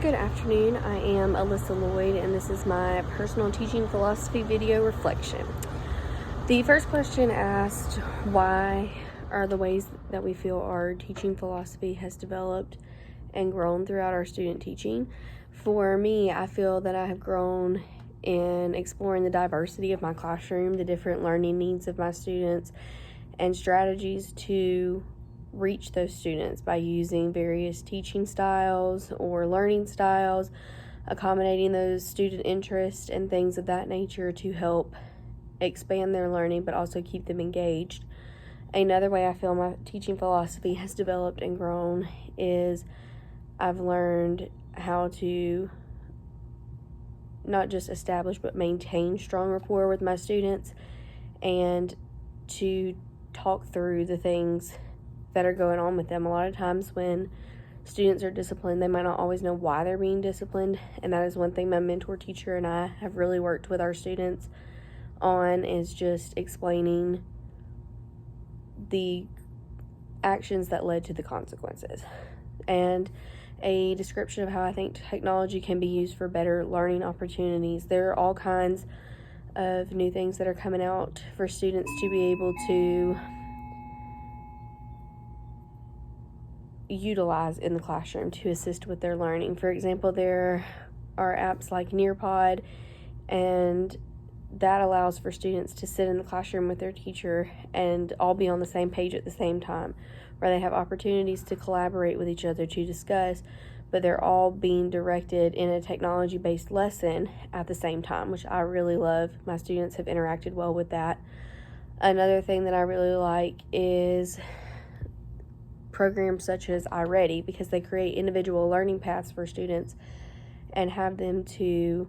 Good afternoon, I am Alyssa Lloyd and this is my personal teaching philosophy video reflection. The first question asked, why are the ways that we feel our teaching philosophy has developed and grown throughout our student teaching? For me, I feel that I have grown in exploring the diversity of my classroom, the different learning needs of my students, and strategies to reach those students by using various teaching styles or learning styles, accommodating those student interests and things of that nature to help expand their learning but also keep them engaged. Another way I feel my teaching philosophy has developed and grown is I've learned how to not just establish but maintain strong rapport with my students and to talk through the things that are going on with them. A lot of times when students are disciplined, they might not always know why they're being disciplined, and that is one thing my mentor teacher and I have really worked with our students on, is just explaining the actions that led to the consequences, and a description of how I think technology can be used for better learning opportunities. There are all kinds of new things that are coming out for students to be able to utilize in the classroom to assist with their learning. For example, there are apps like Nearpod, and that allows for students to sit in the classroom with their teacher and all be on the same page at the same time, where they have opportunities to collaborate with each other to discuss, but they're all being directed in a technology-based lesson at the same time, which I really love. My students have interacted well with that. Another thing that I really like is programs such as iReady, because they create individual learning paths for students and have them to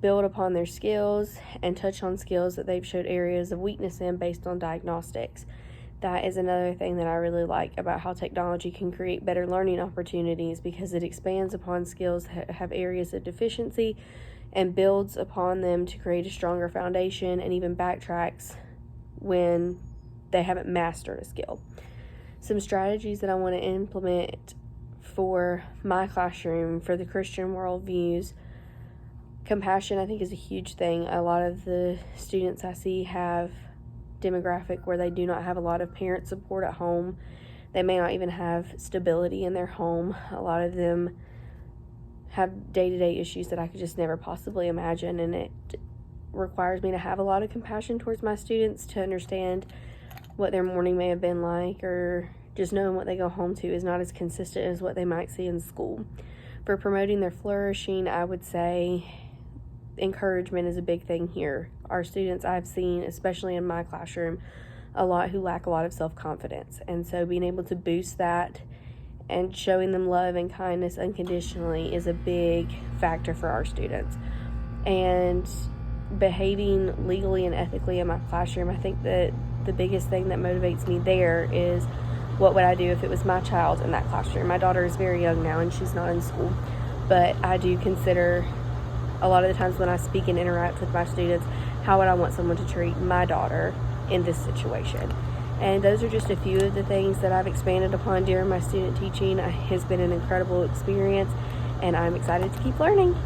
build upon their skills and touch on skills that they've showed areas of weakness in based on diagnostics. That is another thing that I really like about how technology can create better learning opportunities, because it expands upon skills that have areas of deficiency and builds upon them to create a stronger foundation, and even backtracks when they haven't mastered a skill. Some strategies that I want to implement for my classroom, for the Christian worldviews: compassion, I think, is a huge thing. A lot of the students I see have demographic where they do not have a lot of parent support at home. They may not even have stability in their home. A lot of them have day-to-day issues that I could just never possibly imagine, and it requires me to have a lot of compassion towards my students, to understand what their morning may have been like, or just knowing what they go home to is not as consistent as what they might see in school. For promoting their flourishing, I would say encouragement is a big thing here. Our students, I've seen, especially in my classroom, a lot who lack a lot of self-confidence, and so being able to boost that and showing them love and kindness unconditionally is a big factor for our students. And behaving legally and ethically in my classroom, I think that the biggest thing that motivates me there is, what would I do if it was my child in that classroom? My daughter is very young now and she's not in school, but I do consider a lot of the times when I speak and interact with my students, how would I want someone to treat my daughter in this situation? And those are just a few of the things that I've expanded upon during my student teaching. It has been an incredible experience, and I'm excited to keep learning.